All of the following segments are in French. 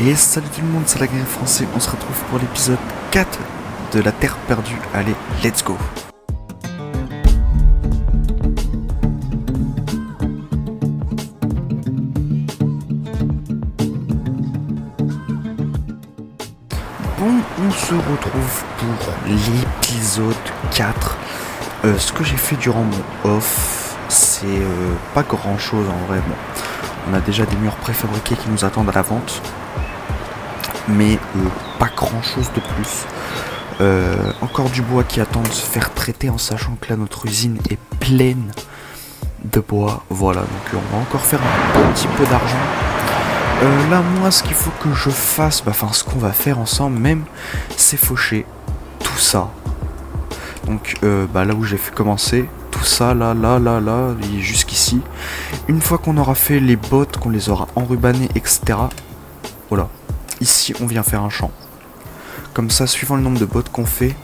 Et salut tout le monde, c'est la Guerre Français, on se retrouve pour l'épisode 4 de la Terre perdue. Allez, let's go. Bon, on se retrouve pour l'épisode 4. Ce que j'ai fait durant mon off, c'est pas grand chose en vrai. Bon, on a déjà des murs préfabriqués qui nous attendent à la vente, mais pas grand chose de plus. Encore du bois qui attend de se faire traiter, en sachant que là notre usine est pleine de bois. Voilà, donc on va encore faire un petit peu d'argent. Là moi ce qu'il faut que je fasse, ce qu'on va faire ensemble même, c'est faucher tout ça. Donc là où j'ai fait commencer, tout ça là, et jusqu'ici. Une fois qu'on aura fait les bottes, qu'on les aura enrubannées, etc. Voilà. Ici on vient faire un champ. Comme ça, suivant le nombre de bottes qu'on fait,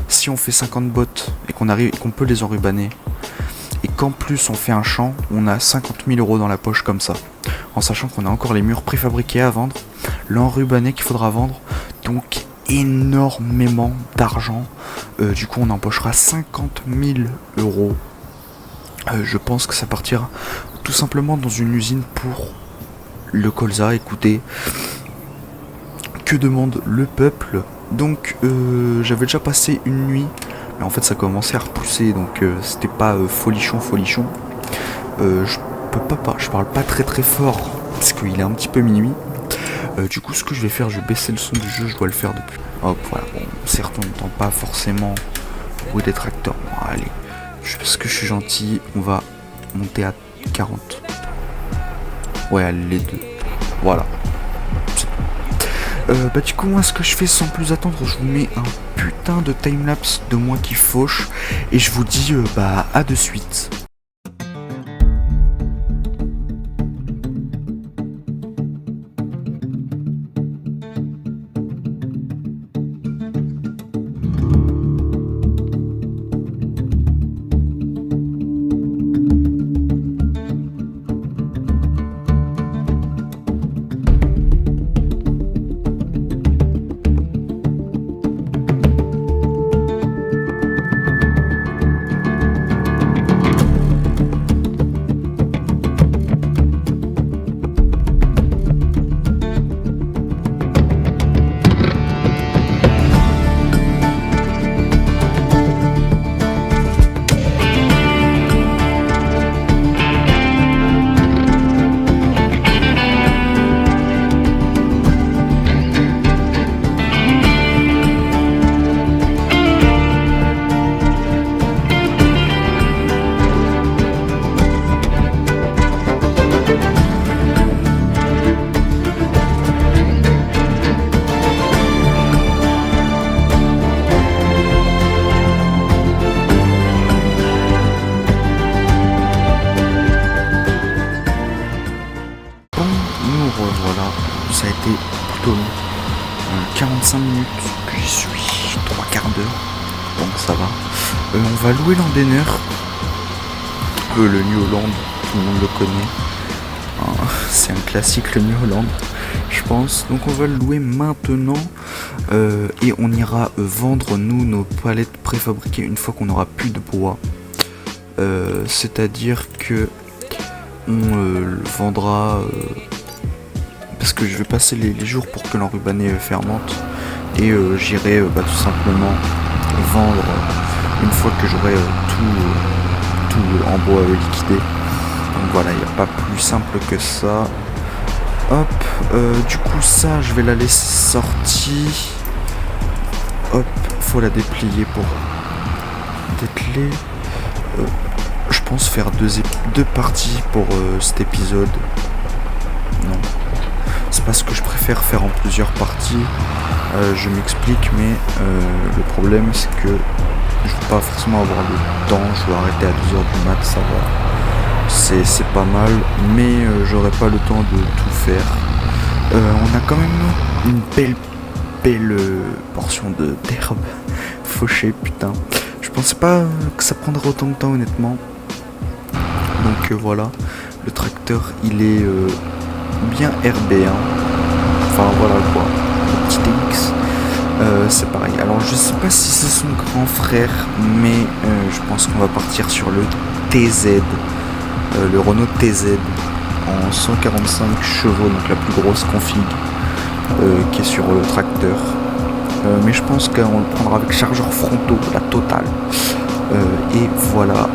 si on fait 50 bottes et qu'on peut les enrubaner, et qu'en plus on fait un champ, on a 50 000 € dans la poche comme ça. En sachant qu'on a encore les murs préfabriqués à vendre, l'enrubané qu'il faudra vendre, donc énormément d'argent. Du coup on empochera 50 000 €. Je pense que ça partira tout simplement dans une usine pour le colza. Écoutez, que demande le peuple? Donc j'avais déjà passé une nuit, mais en fait ça commençait à repousser, donc c'était pas folichon. Je parle pas très fort parce qu'il est un petit peu minuit. Du coup ce que je vais faire, je vais baisser le son du jeu, je dois le faire depuis. Hop voilà, bon certes on n'entend pas forcément le bruit des tracteurs. Bon, allez, parce que je suis gentil, on va monter à 40. Ouais allez, les deux. Voilà. Du coup moi ce que je fais sans plus attendre, je vous mets un putain de timelapse de moi qui fauche et je vous dis à de suite. Voilà, ça a été plutôt long, 45 minutes, puis j'y suis 3 quarts d'heure, donc ça va. On va louer l'Andener, le New Holland, tout le monde le connaît, hein, c'est un classique le New Holland, je pense. Donc on va le louer maintenant, et on ira vendre nous nos palettes préfabriquées une fois qu'on aura plus de bois, c'est-à-dire que on le vendra. Parce que je vais passer les jours pour que l'enrubané fermente et j'irai tout simplement vendre une fois que j'aurai tout en bois liquidé. Donc voilà, il n'y a pas plus simple que ça. Hop, du coup ça je vais la laisser sortie. Hop, faut la déplier pour dételer. Je pense faire deux parties pour cet épisode. Non. C'est parce que je préfère faire en plusieurs parties, je m'explique, mais le problème c'est que je ne vais pas forcément avoir le temps, je vais arrêter à 2h du mat, ça va, c'est pas mal, mais j'aurai pas le temps de tout faire. On a quand même une belle portion d'herbe fauchée, putain, je pensais pas que ça prendrait autant de temps honnêtement. Donc voilà, le tracteur il est bien herbé, hein. enfin voilà quoi, le petit TX. C'est pareil. Alors je sais pas si c'est son grand frère, mais je pense qu'on va partir sur le TZ, le Renault TZ en 145 chevaux, donc la plus grosse config qui est sur le tracteur. Mais je pense qu'on le prendra avec chargeur frontaux, la totale. Et voilà,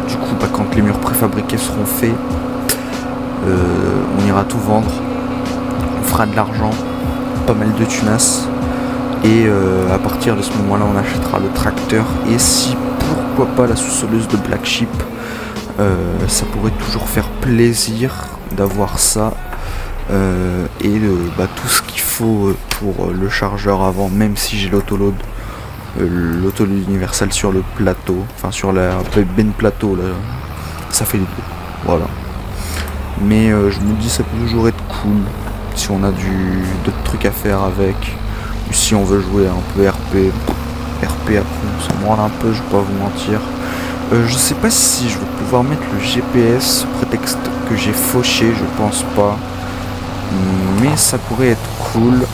du coup quand les murs préfabriqués seront faits, on ira tout vendre, on fera de l'argent, pas mal de tunas. Et à partir de ce moment-là, on achètera le tracteur. Et si, pourquoi pas, la sous-soleuse de Black Sheep, ça pourrait toujours faire plaisir d'avoir ça. Et tout ce qu'il faut pour le chargeur avant, même si j'ai l'autoload, l'autoload universel sur le plateau, enfin sur la ben plateau, là, ça fait les deux. Voilà. Mais je me dis, ça peut toujours être cool si on a d'autres trucs à faire avec. Si on veut jouer un peu RP après on s'en branle un peu, je vais pas vous mentir. Je sais pas si je vais pouvoir mettre le GPS sous prétexte que j'ai fauché, je pense pas. Mais ça pourrait être cool.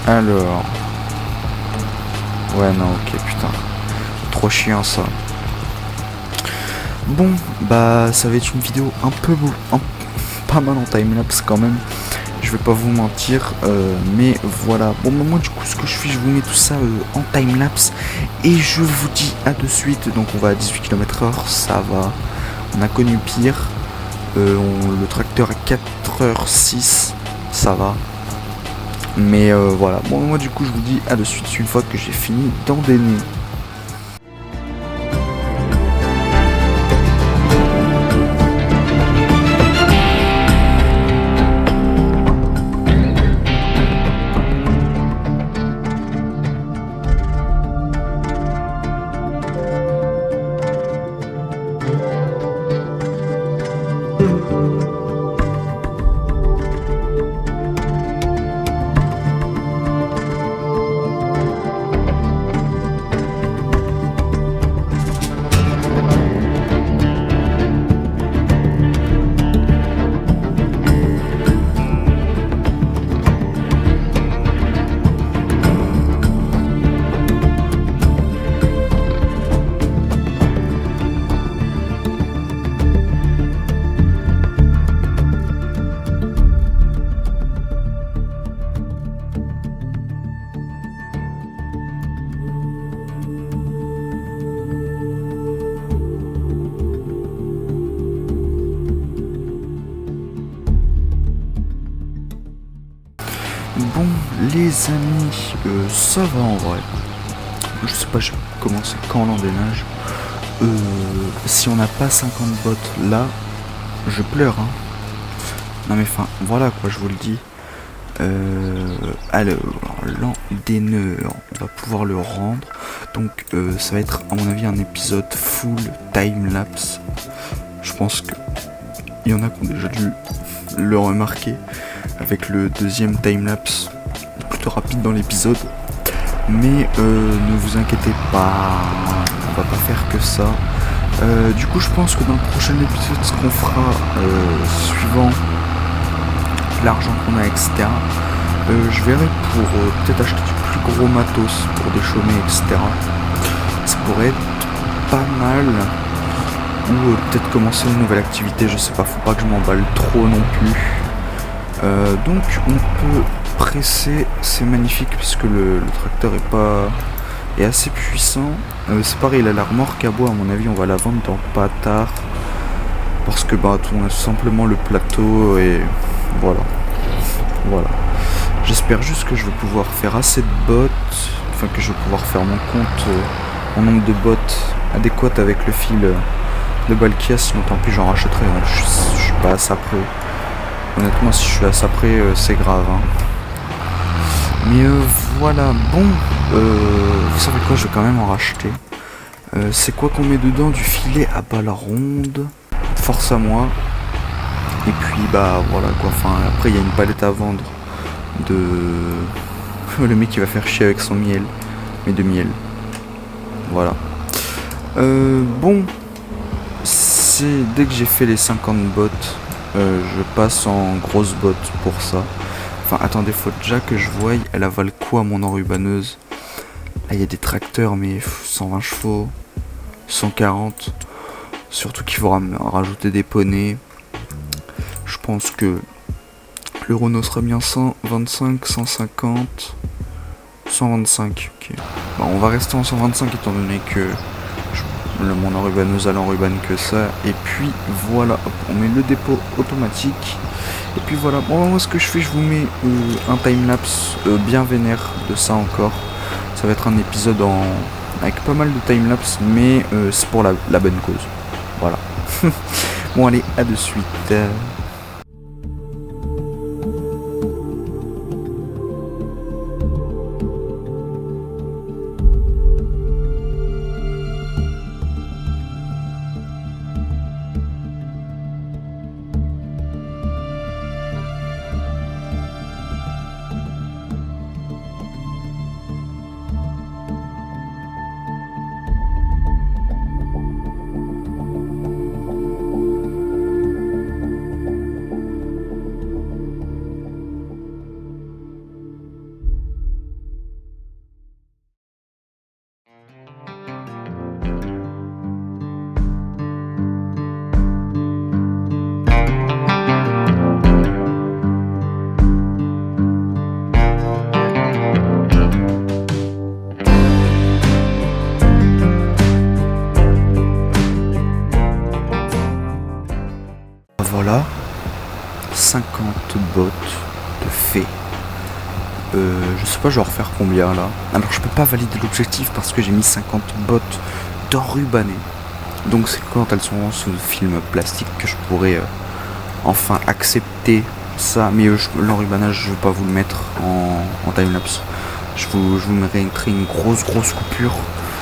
Alors. Ouais non ok putain. Trop chiant ça. Bon bah ça va être une vidéo un peu pas mal en timelapse quand même. Je vais pas vous mentir, mais voilà. Bon, moi du coup, ce que je fais, je vous mets tout ça en timelapse et je vous dis à de suite. Donc, on va à 18 km/h, ça va. On a connu pire. Le tracteur à 4h06, ça va. Mais voilà. Bon, moi du coup, je vous dis à de suite une fois que j'ai fini d'endainer. Bon les amis, ça va en vrai. Je sais pas, je vais commencer quand l'endénage. Si on n'a pas 50 bots là, je pleure hein. Non mais enfin, voilà quoi, je vous le dis. Alors, l'endéneur, on va pouvoir le rendre. Donc ça va être à mon avis un épisode full time-lapse. Je pense que il y en a qui ont déjà dû le remarquer avec le deuxième time-lapse plutôt rapide dans l'épisode. Mais ne vous inquiétez pas, on va pas faire que ça. Du coup je pense que dans le prochain épisode ce qu'on fera suivant l'argent qu'on a etc, je verrai pour peut-être acheter du plus gros matos pour déchaumer etc. Ça pourrait être pas mal. Ou peut-être commencer une nouvelle activité, je sais pas, faut pas que je m'emballe trop non plus. Donc on peut presser, c'est magnifique puisque le tracteur est assez puissant. C'est pareil, il a la remorque à bois, à mon avis on va la vendre dans pas tard. Parce que on a tout simplement le plateau et voilà. J'espère juste que je vais pouvoir faire assez de bots, enfin que je vais pouvoir faire mon compte en nombre de bots adéquat avec le fil de Balkia, sinon tant pis j'en rachèterai, hein. Je suis pas à ça près. Honnêtement si je suis à ça près c'est grave hein. Mais voilà, bon, vous savez quoi, je vais quand même en racheter. C'est quoi qu'on met dedans? Du filet à balle ronde, force à moi. Et puis voilà quoi, enfin après il y a une palette à vendre de... le mec qui va faire chier avec son miel, mais de miel. Voilà. Bon, dès que j'ai fait les 50 bots, je passe en grosse bot pour ça. Enfin, attendez, faut déjà que je voie, elle avale quoi mon enrubaneuse? Là, il y a des tracteurs, mais 120 chevaux, 140. Surtout qu'il faut rajouter des poneys. Je pense que le Renault sera bien 125, 150, 125. Ok. Bon, on va rester en 125 étant donné que mon enrubaneuse elle enrubane que ça. Et puis voilà, hop, on met le dépôt automatique. Et puis voilà, bon, moi ce que je fais, je vous mets un timelapse bien vénère de ça encore. Ça va être un épisode avec pas mal de timelapse, mais c'est pour la bonne cause. Voilà. Bon allez, à de suite. Voilà, 50 bottes de fait. Je sais pas, je vais en refaire combien là. Alors je peux pas valider l'objectif parce que j'ai mis 50 bottes d'enrubané. Donc c'est quand elles sont sous film plastique que je pourrais enfin accepter ça. Mais l'enrubanage, je vais pas vous le mettre en timelapse. Je vous mettrai une grosse coupure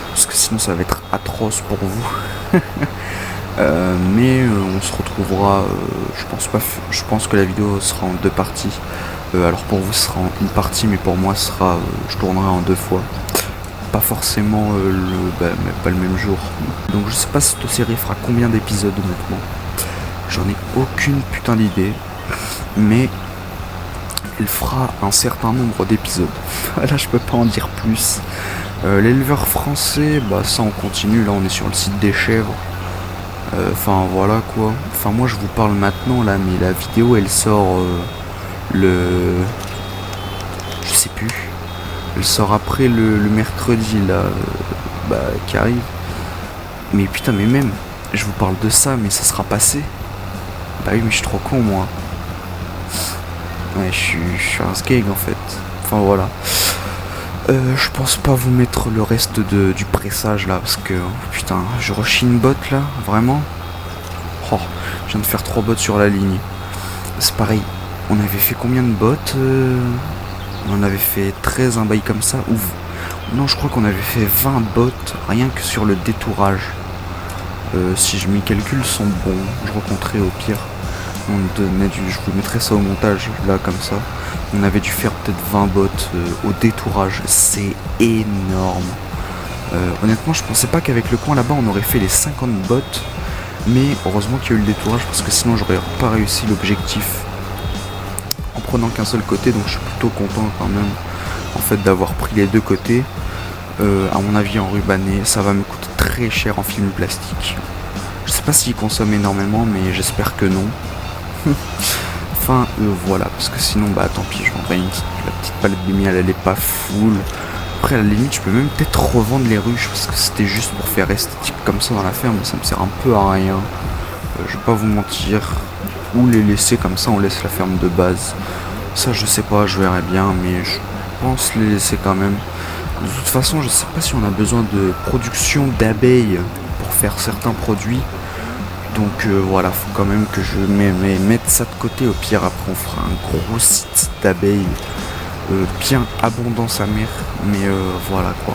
parce que sinon ça va être atroce pour vous. Mais on se retrouvera, je pense que la vidéo sera en deux parties. Alors pour vous ce sera en une partie, mais pour moi je tournerai en deux fois. Pas forcément pas le même jour. Donc je sais pas si cette série fera combien d'épisodes honnêtement. J'en ai aucune putain d'idée. Mais elle fera un certain nombre d'épisodes. Là je peux pas en dire plus. L'éleveur français, bah ça on continue, là on est sur le site des chèvres. Enfin voilà quoi. Enfin moi je vous parle maintenant là, mais la vidéo elle sort je sais plus. Elle sort après le mercredi là, qui arrive. Mais putain, mais même, je vous parle de ça, mais ça sera passé. Bah oui, mais je suis trop con moi. Ouais, je suis un skeg en fait. Enfin voilà. Je pense pas vous mettre le reste du pressage là, parce que putain, je rushie une botte là, vraiment. Oh, je viens de faire 3 bottes sur la ligne. C'est pareil, on avait fait combien de bottes On en avait fait 13, un bail comme ça. Ou non, je crois qu'on avait fait 20 bottes rien que sur le détourage. Si mes calculs sont bons, je recompterai au pire. Je vous mettrai ça au montage, là, comme ça. On avait dû faire peut-être 20 bottes au détourage. C'est énorme. Honnêtement, je pensais pas qu'avec le coin là-bas, on aurait fait les 50 bottes. Mais heureusement qu'il y a eu le détourage, parce que sinon, j'aurais pas réussi l'objectif en prenant qu'un seul côté. Donc, je suis plutôt content quand même, en fait, d'avoir pris les deux côtés. À mon avis, en rubané, ça va me coûter très cher en film plastique. Je sais pas s'il consomme énormément, mais j'espère que non. Enfin, voilà, parce que sinon, bah tant pis, je vendrai la petite palette de miel, elle est pas full. Après, à la limite, je peux même peut-être revendre les ruches, parce que c'était juste pour faire esthétique comme ça dans la ferme, mais ça me sert un peu à rien. Je vais pas vous mentir. Ou les laisser comme ça, on laisse la ferme de base. Ça, je sais pas, je verrai bien, mais je pense les laisser quand même. De toute façon, je sais pas si on a besoin de production d'abeilles pour faire certains produits. Donc voilà, faut quand même que je mette ça de côté. Au pire, après, on fera un gros site d'abeilles bien abondant sa mère. Mais voilà quoi.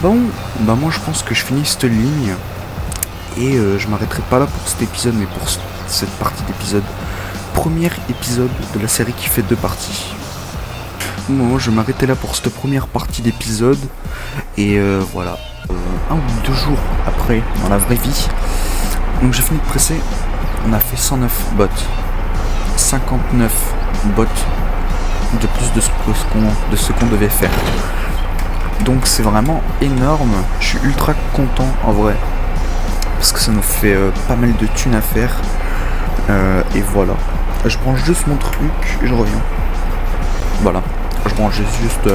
Bon, bah moi je pense que je finis cette ligne. Et je m'arrêterai pas là pour cet épisode, mais pour cette partie d'épisode. Premier épisode de la série qui fait 2 parties. Moi je vais m'arrêter là pour cette première partie d'épisode. Et voilà. 1 ou 2 jours après, dans la vraie vie. Donc j'ai fini de presser. On a fait 109 bottes. 59 bottes de plus de ce qu'on devait faire. Donc c'est vraiment énorme. Je suis ultra content en vrai. Parce que ça nous fait pas mal de thunes à faire. Et voilà. Je branche juste mon truc et je reviens. Voilà. Je branche juste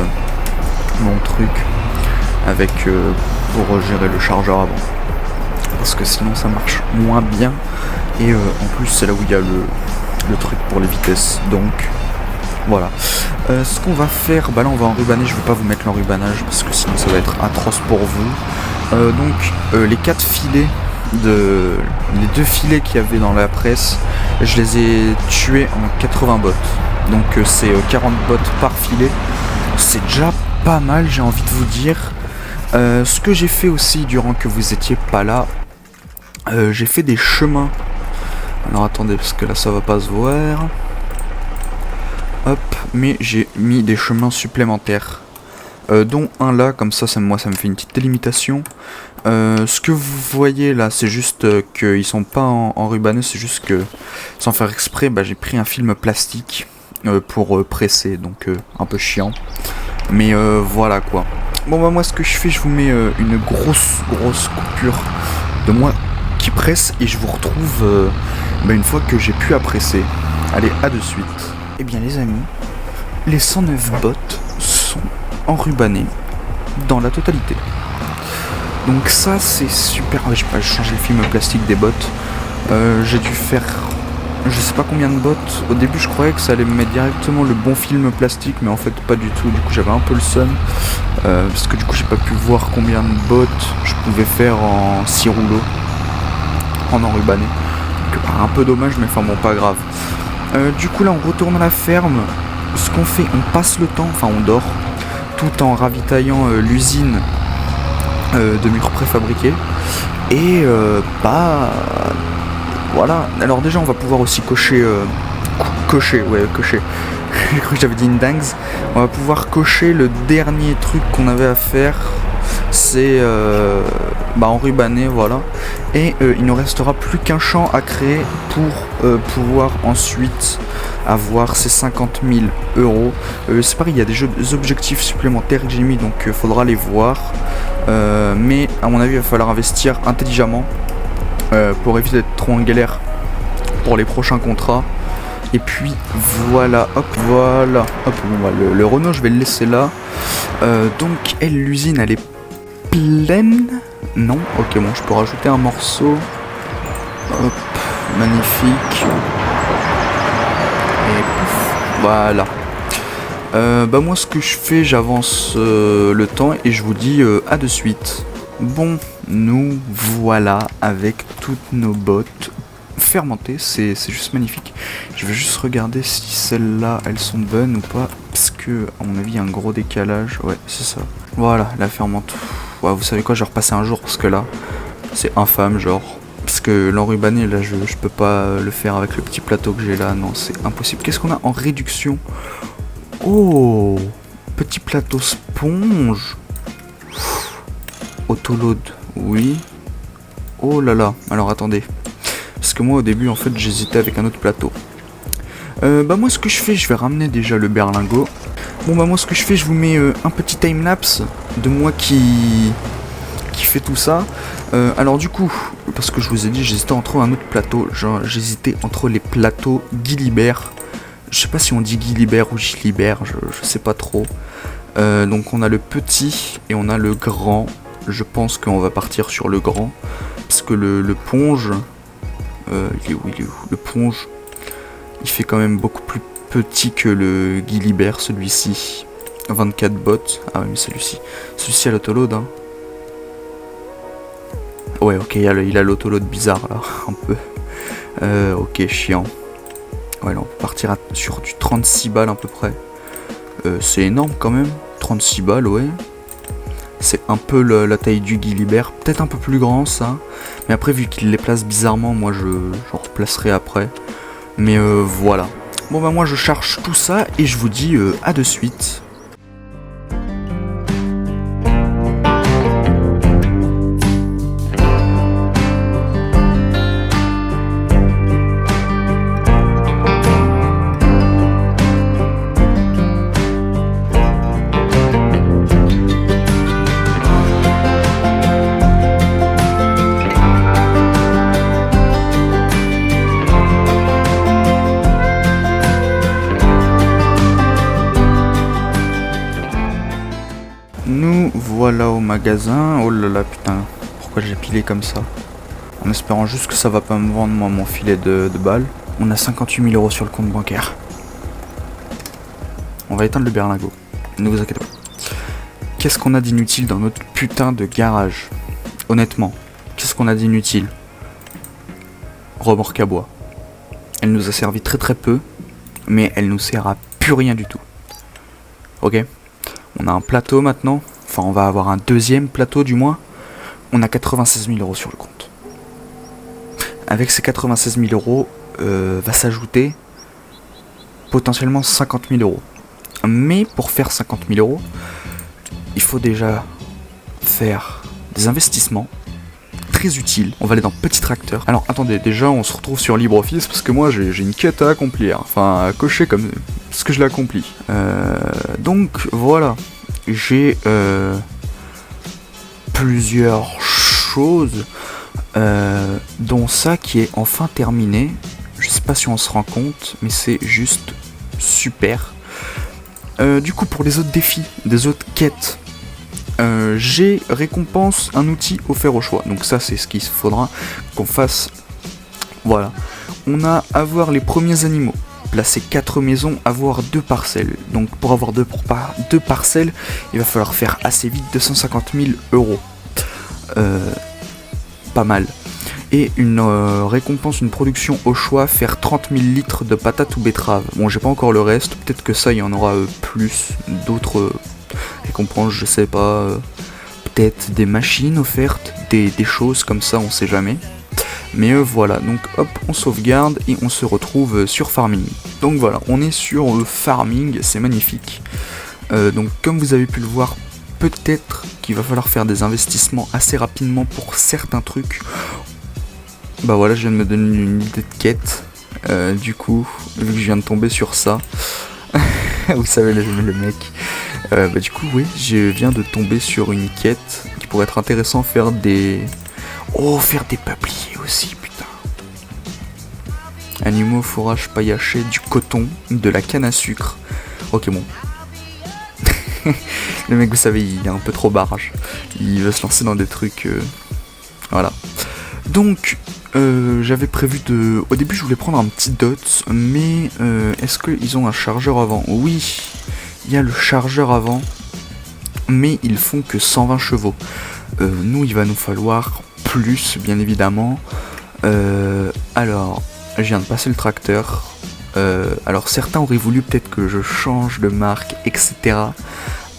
mon truc avec pour gérer le chargeur avant. Parce que sinon ça marche moins bien. Et en plus c'est là où il y a le truc pour les vitesses. Donc voilà. Ce qu'on va faire, bah là on va enrubanner. Je vais pas vous mettre l'enrubanage parce que sinon ça va être atroce pour vous. Les 4 filets les 2 filets qu'il y avait dans la presse, je les ai tués en 80 bottes. Donc c'est 40 bottes par filet. C'est déjà pas mal, j'ai envie de vous dire. Ce que j'ai fait aussi durant que vous étiez pas là, j'ai fait des chemins. Alors attendez, parce que là ça va pas se voir. Hop, mais j'ai mis des chemins supplémentaires. Dont un là, comme ça, moi ça me fait une petite délimitation. Ce que vous voyez là, c'est juste qu'ils sont pas enrubannés, c'est juste que, sans faire exprès, j'ai pris un film plastique pour presser, donc un peu chiant. Mais voilà quoi. Bon moi ce que je fais, je vous mets une grosse coupure de moi qui presse et je vous retrouve une fois que j'ai pu presser. Allez, à de suite. Eh bien les amis, les 109 bottes sont enrubannées dans la totalité. Donc ça c'est super. J'ai pas changé le film plastique des bottes. J'ai dû faire je sais pas combien de bottes. Au début je croyais que ça allait me mettre directement le bon film plastique, mais en fait pas du tout. Du coup j'avais un peu le seum parce que du coup j'ai pas pu voir combien de bottes je pouvais faire en 6 rouleaux en enrubané. Donc un peu dommage, mais enfin bon, pas grave. Du coup là on retourne à la ferme. Ce qu'on fait, on passe le temps, enfin on dort, tout en ravitaillant l'usine de murs préfabriqués. Et voilà. Alors déjà on va pouvoir aussi cocher. J'ai cru que j'avais dit une dingue. On va pouvoir cocher le dernier truc qu'on avait à faire. C'est enrubanner, voilà. Et il ne restera plus qu'un champ à créer pour pouvoir ensuite avoir ces 50 000 euros. C'est pareil, il y a des objectifs supplémentaires que j'ai mis, donc faudra les voir. Mais à mon avis, il va falloir investir intelligemment pour éviter d'être trop en galère pour les prochains contrats. Et puis voilà, hop, le Renault, je vais le laisser là. Donc l'usine, elle est pleine. Non, ok, bon, je peux rajouter un morceau. Hop, magnifique. Et pouf, voilà. Moi ce que je fais, j'avance le temps et je vous dis à de suite. Bon, nous voilà avec toutes nos bottes fermentées, c'est juste magnifique. Je vais juste regarder si celles-là elles sont bonnes ou pas, parce que à mon avis il y a un gros décalage. Ouais, c'est ça. Voilà, la fermente. Ouais, vous savez quoi, je vais repasser un jour parce que là c'est infâme, genre. Parce que l'enrubané là je peux pas le faire avec le petit plateau que j'ai là, non c'est impossible. Qu'est-ce qu'on a en réduction? Oh, petit plateau sponge. Autoload, oui. Oh là là, alors attendez. Parce que moi au début en fait j'hésitais avec un autre plateau. Moi ce que je fais, je vais ramener déjà le berlingot. Bon moi ce que je fais, je vous mets un petit timelapse de moi qui fait tout ça. Alors du coup, parce que je vous ai dit j'hésitais entre un autre plateau, genre j'hésitais entre les plateaux Guilibert. Je sais pas si on dit Guilibert ou Gilibert, je sais pas trop. Donc on a le petit et on a le grand. Je pense qu'on va partir sur le grand. Parce que le ponge... il est où le ponge, il fait quand même beaucoup plus petit que le Guilibert, celui-ci. 24 bottes. Ah ouais, mais celui-ci a l'autoload, hein. Ouais, ok, il a l'autoload bizarre, là, un peu. Ok, chiant. Ouais, là, on peut partir sur du 36 balles, à peu près. C'est énorme, quand même. 36 balles, ouais. C'est un peu la taille du Guilibert. Peut-être un peu plus grand, ça. Mais après, vu qu'il les place bizarrement, moi, je replacerai après. Mais voilà. Bon, moi, je charge tout ça et je vous dis à de suite. voilà au magasin. Oh là là, putain, pourquoi j'ai pilé comme ça? En espérant juste que ça va pas me vendre, moi, mon filet de balles. On a 58 000 € sur le compte bancaire. On va éteindre le berlingot. Ne vous inquiétez pas. Qu'est-ce qu'on a d'inutile dans notre putain de garage? Honnêtement, qu'est-ce qu'on a d'inutile? Remorque à bois. Elle nous a servi très très peu, mais elle nous sert à plus rien du tout. Ok? On a un plateau maintenant. Enfin, on va avoir un deuxième plateau du moins. On a 96 000 € sur le compte. Avec ces 96 000 € va s'ajouter potentiellement 50 000 €. Mais pour faire 50 000 €, il faut déjà faire des investissements très utiles. On va aller dans Petit Tracteur. Alors attendez, déjà on se retrouve sur LibreOffice parce que moi j'ai une quête à accomplir. Enfin, à cocher comme ce que je l'ai accompli. Donc voilà, j'ai plusieurs choses, dont ça qui est enfin terminé. Je sais pas si on se rend compte, mais c'est juste super. Du coup, pour les autres défis, des autres quêtes, j'ai récompense un outil offert au choix. Donc ça, c'est ce qu'il faudra qu'on fasse. Voilà. On a avoir les premiers animaux, placer 4 maisons, avoir 2 parcelles. Donc pour avoir 2 parcelles, il va falloir faire assez vite 250 000 €. Pas mal. Et une récompense, une production au choix, faire 30 000 litres de patates ou betteraves. Bon, j'ai pas encore le reste, peut-être que ça, il y en aura plus, d'autres récompenses, je sais pas, peut-être des machines offertes, des choses comme ça, on sait jamais. Mais voilà, donc hop, on sauvegarde et on se retrouve sur Farming. Donc voilà, on est sur Farming, c'est magnifique. Donc comme vous avez pu le voir, peut-être qu'il va falloir faire des investissements assez rapidement pour certains trucs. Bah voilà, je viens de me donner une idée de quête. Du coup, vu que je viens de tomber sur ça, vous savez le mec. Bah du coup, oui, je viens de tomber sur une quête qui pourrait être intéressant, faire des... Oh, faire des peupliers aussi, putain. Animaux, fourrage, paillaché, du coton, de la canne à sucre. Ok, bon. Le mec, vous savez, il est un peu trop barge. Il veut se lancer dans des trucs... Voilà. Donc, j'avais prévu de... Au début, je voulais prendre un petit DOT, mais est-ce qu'ils ont un chargeur avant? Oui, il y a le chargeur avant, mais ils font que 120 chevaux. Nous, il va nous falloir plus, bien évidemment. Alors, je viens de passer le tracteur. Alors, certains auraient voulu peut-être que je change de marque, etc.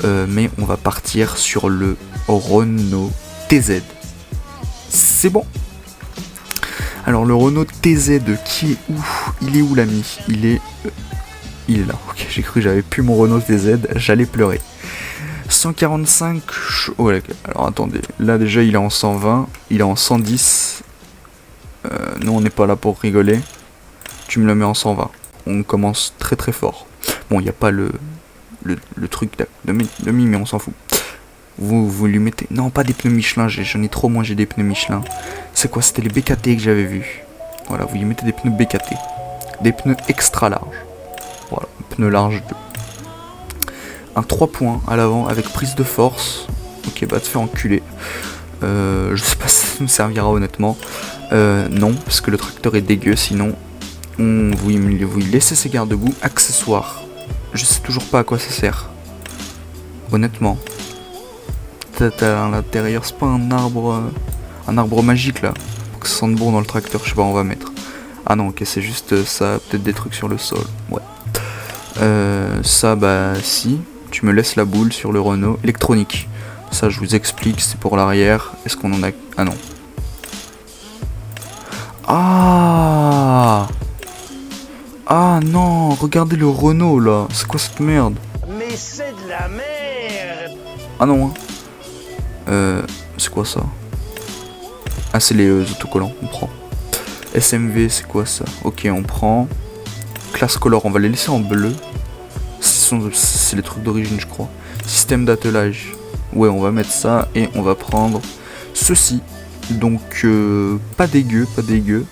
Mais on va partir sur le Renault TZ. C'est bon. Alors le Renault TZ qui est où? Il est où l'ami? Il est là. Ok, j'ai cru que j'avais plus mon Renault TZ, j'allais pleurer. 145... Oh, alors attendez, là déjà il est en 120, il est en 110. Nous on n'est pas là pour rigoler. Tu me le mets en 120. On commence très très fort. Bon, il n'y a pas le truc de mi, mais on s'en fout. Vous lui mettez... Non, pas des pneus Michelin, j'en ai trop mangé des pneus Michelin. C'est quoi? C'était les BKT que j'avais vu. Voilà, vous lui mettez des pneus BKT. Des pneus extra larges. Voilà, pneus larges. Un 3 points à l'avant avec prise de force. Ok, bah te faire enculer. Je sais pas si ça nous servira honnêtement. Non, parce que le tracteur est dégueu, sinon... Vous y laissez ses garde-boue. Accessoires. Je sais toujours pas à quoi ça sert. Honnêtement. À l'intérieur, c'est pas un arbre magique là, pour que ça sente bon dans le tracteur, je sais pas, on va mettre. Ah non, ok, c'est juste ça, peut-être des trucs sur le sol, ouais. Ça, bah si, tu me laisses la boule sur le Renault. Électronique, ça je vous explique, c'est pour l'arrière. Est-ce qu'on en a... Ah non. Ah non, regardez le Renault là, c'est quoi cette merde? Mais c'est de la merde. Ah non, hein. C'est quoi ça? Ah, c'est les autocollants, on prend. SMV, c'est quoi ça? Ok, on prend. Classe color, on va les laisser en bleu. C'est les trucs d'origine, je crois. Système d'attelage. Ouais, on va mettre ça et on va prendre ceci. Donc, pas dégueu, pas dégueu.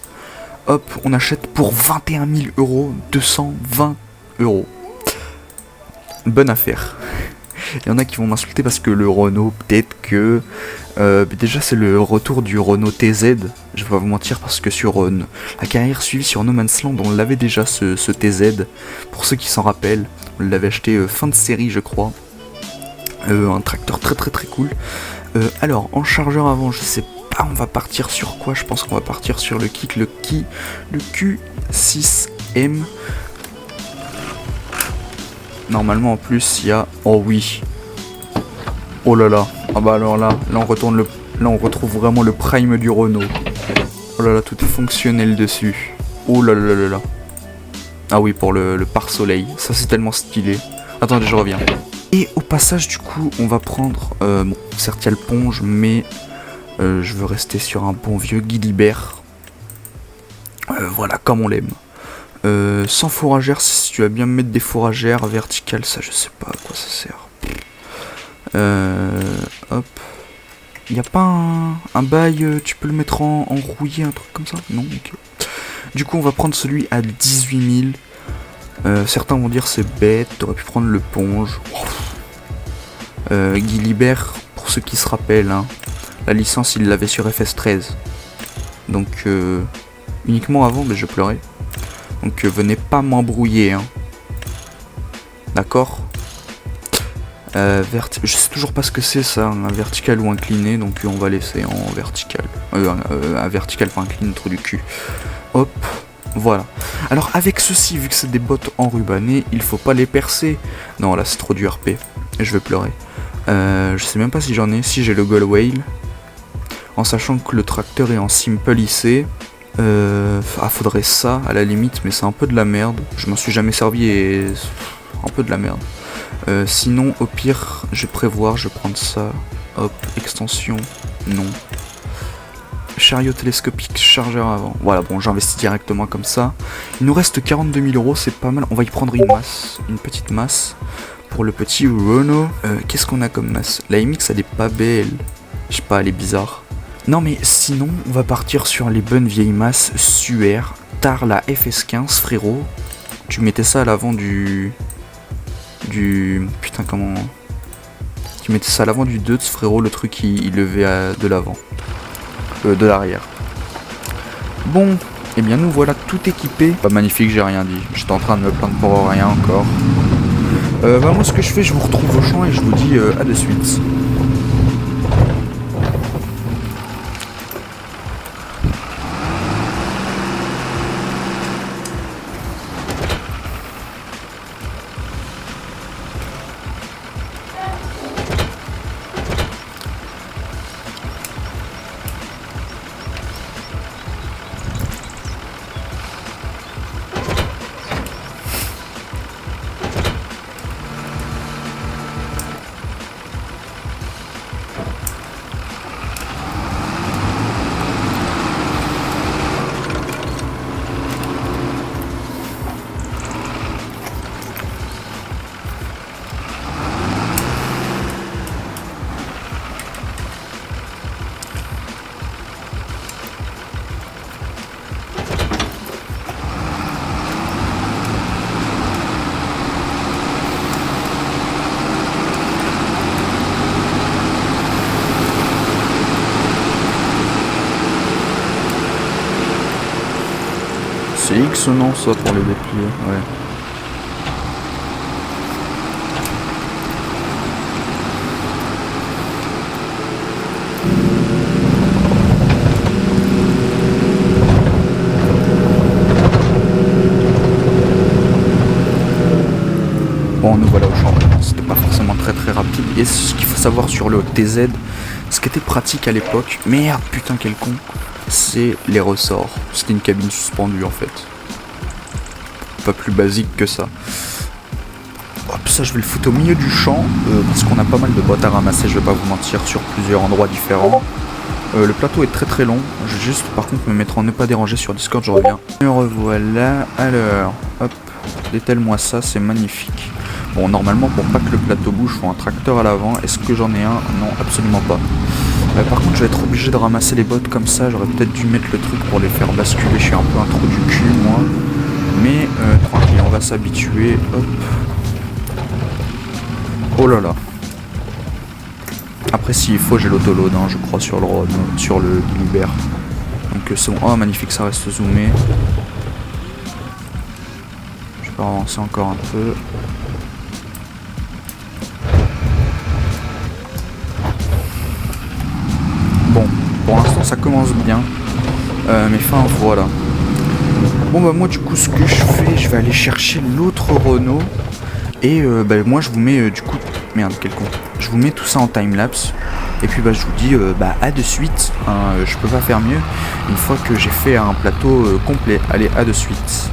Hop, on achète pour 21 000 €, 220 €. Bonne affaire. Il y en a qui vont m'insulter parce que le Renault, peut-être que... déjà c'est le retour du Renault TZ, je vais pas vous mentir, parce que sur la carrière suivie sur No Man's Land, on l'avait déjà ce TZ, pour ceux qui s'en rappellent, on l'avait acheté fin de série je crois, un tracteur très cool. Alors en chargeur avant, je sais pas, on va partir sur quoi? Je pense qu'on va partir sur le kit, le Q6M. Normalement en plus il y a... Oh oui. Oh là là. Ah bah alors là on retourne là on retrouve vraiment le prime du Renault. Oh là là, tout est fonctionnel dessus. Oh là là là là. Ah oui, pour le pare-soleil. Ça c'est tellement stylé. Attendez, je reviens. Et au passage du coup on va prendre... bon, certes il y a le ponge, mais je veux rester sur un bon vieux Guilibert. Voilà, comme on l'aime. Sans fourragère, si tu vas bien me mettre des fourragères verticales, ça je sais pas à quoi ça sert. Hop. Y a pas un bail, tu peux le mettre en rouillé, un truc comme ça? Non, ok. Du coup on va prendre celui à 18 000. Certains vont dire c'est bête, t'aurais pu prendre le ponge. Guilibert, pour ceux qui se rappellent, hein, la licence il l'avait sur FS13. Donc uniquement avant, mais je pleurais. Donc venez pas m'embrouiller, hein. D'accord. Je sais toujours pas ce que c'est ça, un vertical ou incliné, donc on va laisser en vertical. Un vertical pas incliné, trou du cul. Hop, voilà. Alors avec ceci, vu que c'est des bottes enrubannées, il faut pas les percer. Non là c'est trop du RP, je vais pleurer. Je sais même pas si j'en ai, si j'ai le Gull Whale. En sachant que le tracteur est en simple IC. Faudrait ça à la limite, mais c'est un peu de la merde. Je m'en suis jamais servi et... un peu de la merde. Sinon, au pire, je vais prévoir, je vais prendre ça. Hop, extension, non. Chariot télescopique, chargeur avant. Voilà, bon, j'investis directement comme ça. Il nous reste 42 000 euros, c'est pas mal. On va y prendre une masse, une petite masse. Pour le petit Renault. Qu'est-ce qu'on a comme masse? La MX, elle est pas belle. Je sais pas, elle est bizarre. Non mais sinon, on va partir sur les bonnes vieilles masses Suaire. Tard la FS15, frérot. Tu mettais ça à l'avant du... Putain, comment... Tu mettais ça à l'avant du Deutz, frérot, le truc il levait de l'avant. De l'arrière. Bon, eh bien nous voilà tout équipés. Pas magnifique, j'ai rien dit. J'étais en train de me plaindre pour rien encore. Bah moi ce que je fais, je vous retrouve au champ et je vous dis à de suite. C'est X non ça pour les déplier, ouais. Bon, nous voilà au champ, c'était pas forcément très rapide. Et ce qu'il faut savoir sur le TZ, ce qui était pratique à l'époque, merde putain quel con, c'est les ressorts. C'était une cabine suspendue en fait. Pas plus basique que ça. Hop, ça je vais le foutre au milieu du champ, parce qu'on a pas mal de boîtes à ramasser, je vais pas vous mentir, sur plusieurs endroits différents. Le plateau est très long, je vais juste par contre me mettre en ne pas déranger sur Discord, je reviens. Me revoilà, alors, hop, détaille-moi ça, c'est magnifique. Bon, normalement pour pas que le plateau bouge, il faut un tracteur à l'avant, est-ce que j'en ai un? Non, absolument pas. Par contre je vais être obligé de ramasser les bottes comme ça, j'aurais peut-être dû mettre le truc pour les faire basculer, je suis un peu un trou du cul moi. Mais tranquille, on va s'habituer, hop. Oh là là, Après s'il faut j'ai l'autoload hein, je crois sur le Guilibert. Donc c'est bon. Oh magnifique, ça reste zoomé. Je peux avancer encore un peu. Bon, pour l'instant ça commence bien. Mais enfin voilà. Bon bah moi du coup ce que je fais, je vais aller chercher l'autre Renault. Et moi je vous mets du coup... Merde quel con. Je vous mets tout ça en timelapse. Et puis je vous dis à de suite. Hein, je peux pas faire mieux. Une fois que j'ai fait un plateau complet. Allez, à de suite.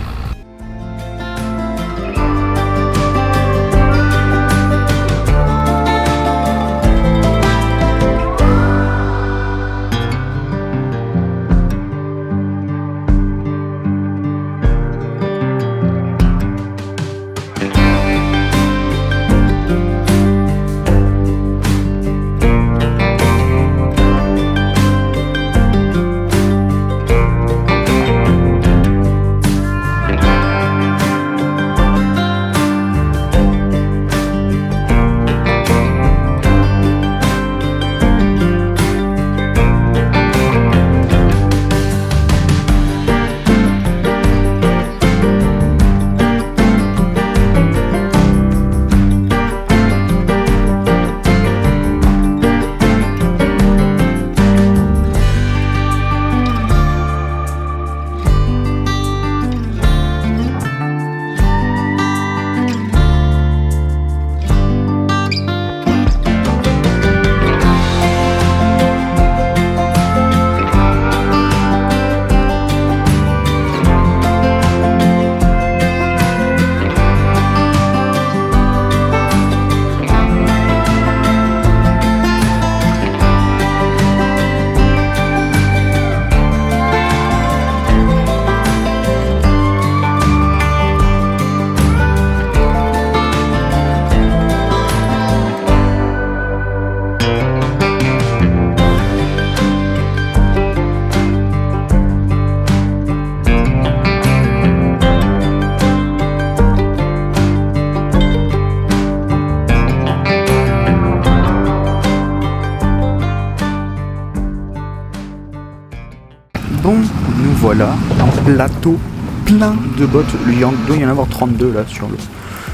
Bon, nous voilà, un plateau plein de bots. Il doit y en avoir 32 là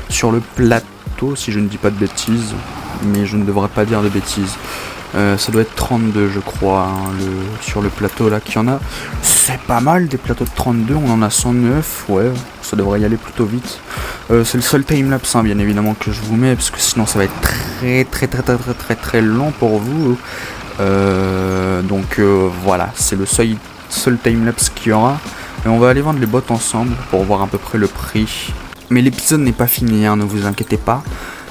sur le plateau, si je ne dis pas de bêtises. Mais je ne devrais pas dire de bêtises. Ça doit être 32 je crois, hein, sur le plateau là qu'il y en a. C'est pas mal des plateaux de 32, on en a 109, ouais, ça devrait y aller plutôt vite. C'est le seul timelapse hein, bien évidemment que je vous mets, parce que sinon ça va être très long pour vous. Donc voilà, c'est le seul timelapse qu'il y aura. Et on va aller vendre les bots ensemble pour voir à peu près le prix. Mais l'épisode n'est pas fini, hein, ne vous inquiétez pas.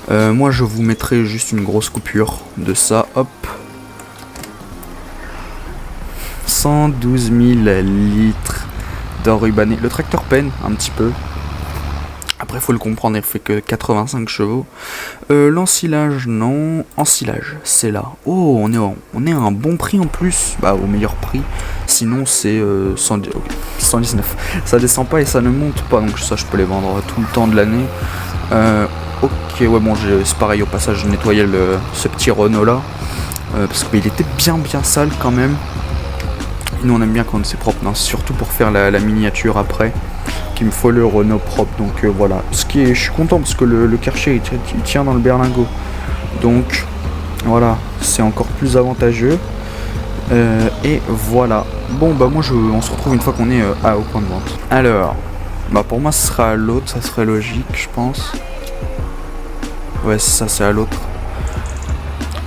Moi je vous mettrai juste une grosse coupure de ça, hop. 112 000 litres d'or rubané. Le tracteur peine un petit peu. Après faut le comprendre, il fait que 85 chevaux. L'ensilage, non. Ensilage, c'est là. Oh, on est à un bon prix en plus. Bah au meilleur prix. Sinon c'est 119. Ça descend pas et ça ne monte pas. Donc ça je peux les vendre tout le temps de l'année. Ok, ouais bon c'est pareil, au passage je nettoyais ce petit Renault là. Parce qu'il était bien sale quand même. Et nous on aime bien quand c'est propre, non, surtout pour faire la miniature après. Qu'il me faut le Renault propre, donc voilà. Je suis content parce que le Karcher il tient dans le berlingot. Donc voilà, c'est encore plus avantageux. Et voilà. Bon bah moi on se retrouve une fois qu'on est au point de vente. Alors, bah pour moi ce sera à l'autre, ça serait logique je pense. Ouais c'est ça, c'est à l'autre.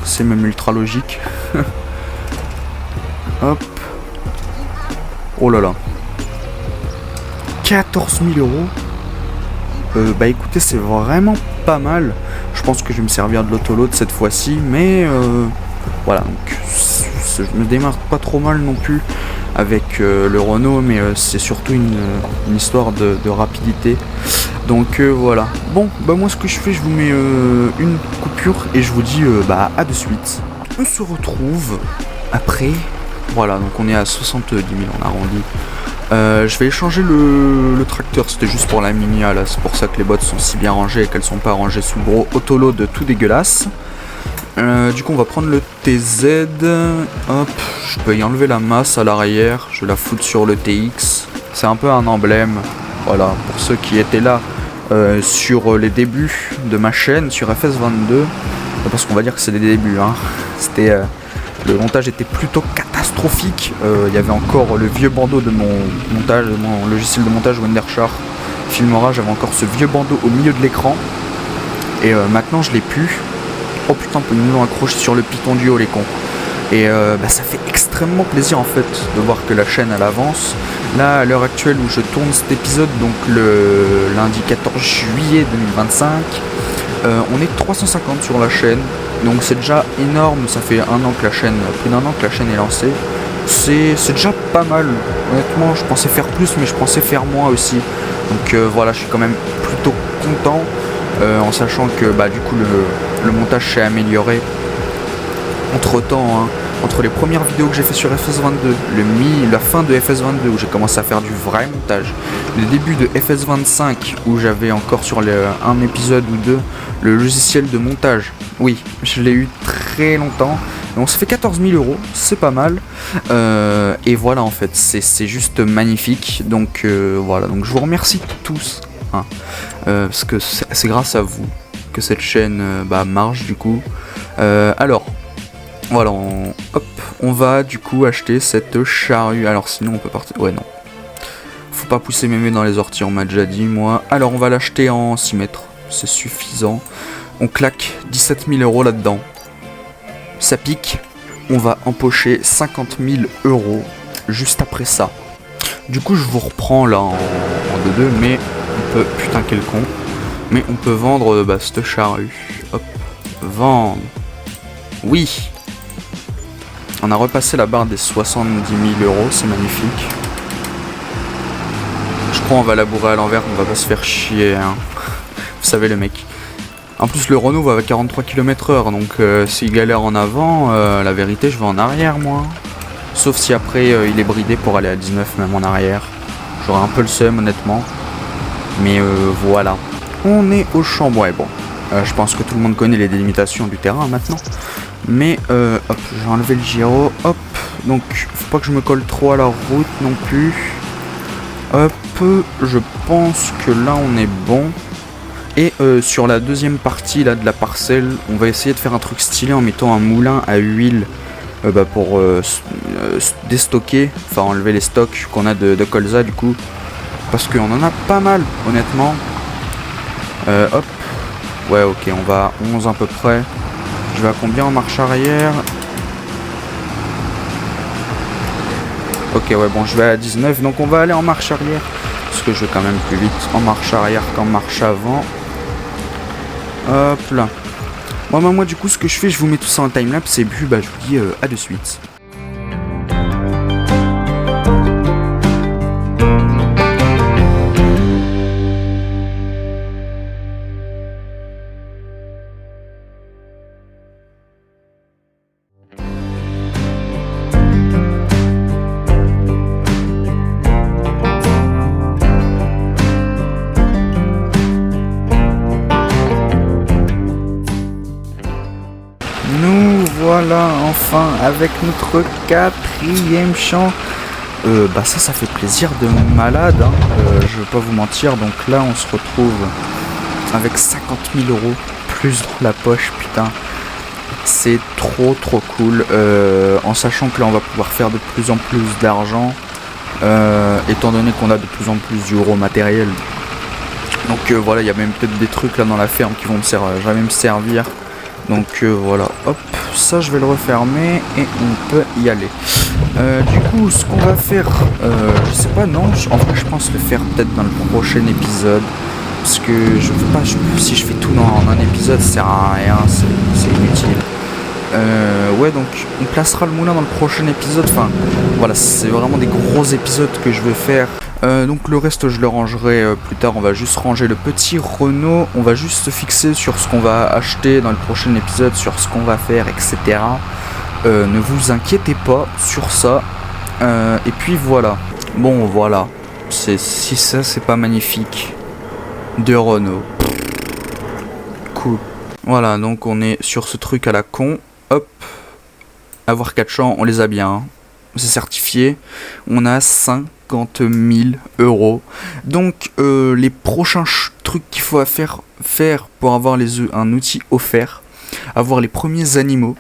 C'est même ultra logique. Hop. Oh là là. 14 000 €. Bah écoutez, c'est vraiment pas mal. Je pense que je vais me servir de l'autoload cette fois-ci. Mais voilà, donc je me démarre pas trop mal non plus avec le Renault. Mais c'est surtout une histoire de rapidité. Donc voilà. Bon, bah moi ce que je fais, je vous mets une coupure et je vous dis à de suite. On se retrouve après. Voilà, donc on est à 70 000, on arrondit. Je vais échanger le tracteur, c'était juste pour la minia là, c'est pour ça que les bottes sont si bien rangées et qu'elles sont pas rangées sous le gros autoload tout dégueulasse. Du coup on va prendre le TZ. Hop, je peux y enlever la masse à l'arrière. Je vais la foutre sur le TX. C'est un peu un emblème. Voilà, pour ceux qui étaient là sur les débuts de ma chaîne sur FS22. Parce qu'on va dire que c'est des débuts, hein. C'était... le montage était plutôt catastrophique. Il y avait encore le vieux bandeau de mon montage, de mon logiciel de montage Wondershare Filmora. J'avais encore ce vieux bandeau au milieu de l'écran. Et maintenant je l'ai plus. Oh putain, ils nous l'ont accroché sur le Python Duo, les cons. Et ça fait extrêmement plaisir en fait de voir que la chaîne elle avance. Là, à l'heure actuelle où je tourne cet épisode, donc le lundi 14 juillet 2025, on est 350 sur la chaîne. Donc c'est déjà énorme, ça fait plus d'un an que la chaîne est lancée. C'est déjà pas mal. Honnêtement, je pensais faire plus, mais je pensais faire moins aussi. Donc voilà, je suis quand même plutôt content. En sachant que du coup le montage s'est amélioré entre temps, hein, entre les premières vidéos que j'ai fait sur FS22, la fin de FS22 où j'ai commencé à faire du vrai montage, le début de FS25 où j'avais encore sur un épisode ou deux le logiciel de montage. Oui, je l'ai eu très longtemps. Donc ça fait 14 000 €, c'est pas mal. Et voilà, en fait, c'est juste magnifique. Donc voilà, donc je vous remercie tous. Hein, parce que c'est grâce à vous que cette chaîne marche du coup. Alors voilà, on va du coup acheter cette charrue. Alors sinon on peut partir. Ouais, non, faut pas pousser mes mains dans les orties, on m'a déjà dit moi. Alors on va l'acheter en 6 mètres, c'est suffisant. On claque 17 000 € là-dedans. Ça pique. On va empocher 50 000 € juste après ça. Du coup je vous reprends là en 2-2, mais on peut... Putain quel con. Mais on peut vendre cette charrue. Hop. Vendre. Oui. On a repassé la barre des 70 000 €, c'est magnifique. Je crois on va labourer à l'envers, on va pas se faire chier, hein. Vous savez le mec. En plus le Renault va à 43 km/h, donc s'il galère en avant, la vérité je vais en arrière moi. Sauf si après il est bridé pour aller à 19 même en arrière. J'aurais un peu le seum honnêtement. Mais voilà. On est au champ. Ouais bon. Je pense que tout le monde connaît les délimitations du terrain maintenant. Mais hop, j'ai enlevé le gyro. Hop. Donc faut pas que je me colle trop à la route non plus. Hop. Je pense que là on est bon. Et sur la deuxième partie là de la parcelle, on va essayer de faire un truc stylé en mettant un moulin à huile pour déstocker, enfin enlever les stocks qu'on a de colza du coup. Parce qu'on en a pas mal honnêtement. Hop. Ouais ok, on va à 11 à peu près. Je vais à combien en marche arrière? Ok ouais bon, je vais à 19, donc on va aller en marche arrière. Parce que je vais quand même plus vite en marche arrière qu'en marche avant. Hop là. Bon moi du coup ce que je fais, je vous mets tout ça en timelapse et puis je vous dis à de suite. Nous voilà enfin avec notre 4e champ. Ça fait plaisir de malade, hein. Je vais pas vous mentir, donc là on se retrouve avec 50 000 € plus dans la poche, putain. C'est trop cool, en sachant que là on va pouvoir faire de plus en plus d'argent, étant donné qu'on a de plus en plus d'euros matériel. Donc voilà, il y a même peut-être des trucs là dans la ferme qui vont me servir. Donc voilà, hop, ça je vais le refermer et on peut y aller. Du coup, ce qu'on va faire, je sais pas, non, en vrai je pense le faire peut-être dans le prochain épisode. Parce que je veux pas, si je fais tout dans un épisode, ça sert à rien, c'est inutile. Ouais, donc on placera le moulin dans le prochain épisode. Enfin, voilà, c'est vraiment des gros épisodes que je veux faire. Donc le reste je le rangerai plus tard. On va juste ranger le petit Renault. On va juste se fixer sur ce qu'on va acheter dans le prochain épisode, sur ce qu'on va faire, etc. Ne vous inquiétez pas sur ça. Et puis voilà. Bon voilà. Si ça c'est pas magnifique. De Renault. Cool. Voilà, donc on est sur ce truc à la con. Hop. Avoir 4 champs, on les a bien. Hein. C'est certifié. On a 50 000 euros. Donc les prochains trucs qu'il faut faire pour avoir un outil offert. Avoir les premiers animaux.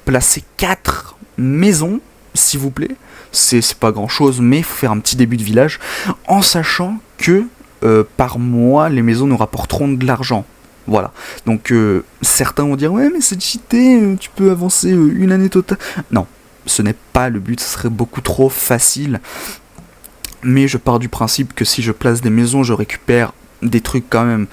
Placer 4 maisons, s'il vous plaît. C'est pas grand chose, mais il faut faire un petit début de village. En sachant que par mois, les maisons nous rapporteront de l'argent. Voilà, donc certains vont dire ouais mais c'est cheaté, tu peux avancer une année totale. Non, ce n'est pas le but, ce serait beaucoup trop facile. Mais je pars du principe que si je place des maisons, je récupère des trucs quand même.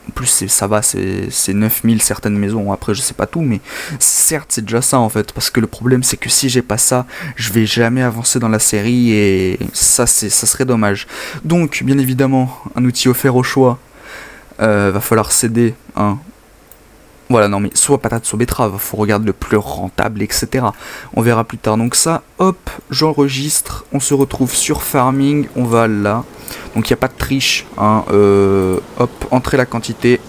En plus ça va, c'est 9000 certaines maisons, après je sais pas tout, mais certes c'est déjà ça en fait, parce que le problème c'est que si j'ai pas ça, je vais jamais avancer dans la série et ça serait dommage. Donc bien évidemment, un outil offert au choix. Va falloir céder, hein. Voilà, non mais soit patate, soit betterave, faut regarder le plus rentable, etc. On verra plus tard. Donc ça, hop, j'enregistre, on se retrouve sur farming, on va là. Donc il n'y a pas de triche, hein. Hop, entrer la quantité.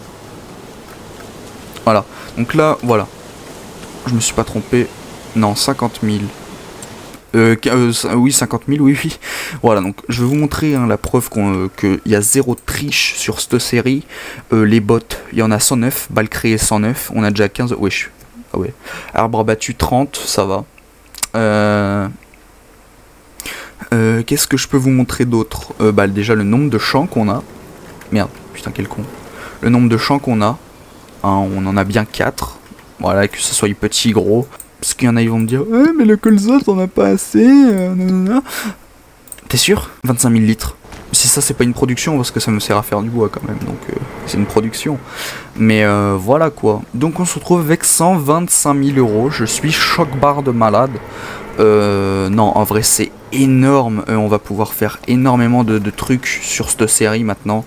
Voilà, donc là, voilà. Je me suis pas trompé. Non, 50 000. Oui, 50 000, oui. Voilà, donc je vais vous montrer hein, la preuve qu'il y a zéro triche sur cette série. Les bots, il y en a 109, balles créées 109, on a déjà 15. Wesh. Ah ouais. Arbre abattu 30, ça va. Qu'est-ce que je peux vous montrer d'autre? Déjà le nombre de champs qu'on a. Merde, putain, quel con. Le nombre de champs qu'on a. Hein, on en a bien 4. Voilà, que ce soit petit, gros. Parce qu'il y en a, ils vont me dire ouais, mais le colza, t'en as pas assez. T'es sûr? 25 000 litres. Si ça, c'est pas une production, parce que ça me sert à faire du bois quand même. Donc, c'est une production. Mais voilà quoi. Donc, on se retrouve avec 125 000 euros. Je suis choc-barre de malade. Non, en vrai, c'est énorme. On va pouvoir faire énormément de trucs sur cette série maintenant.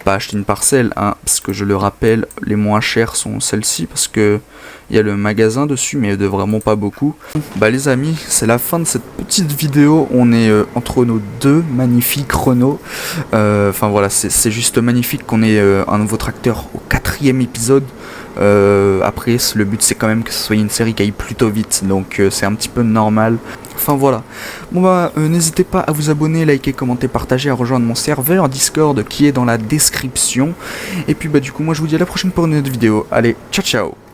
Pas acheter une parcelle, hein, parce que je le rappelle, les moins chères sont celles-ci, parce que il y a le magasin dessus, mais de vraiment pas beaucoup. Bah les amis, c'est la fin de cette petite vidéo. On est entre nos deux magnifiques Renault. Enfin voilà, c'est juste magnifique qu'on ait un nouveau tracteur au 4e épisode. Après, le but c'est quand même que ce soit une série qui aille plutôt vite, donc c'est un petit peu normal. Enfin voilà. Bon bah n'hésitez pas à vous abonner, liker, commenter, partager, à rejoindre mon serveur Discord qui est dans la description. Et puis bah du coup moi je vous dis à la prochaine pour une autre vidéo. Allez, ciao ciao.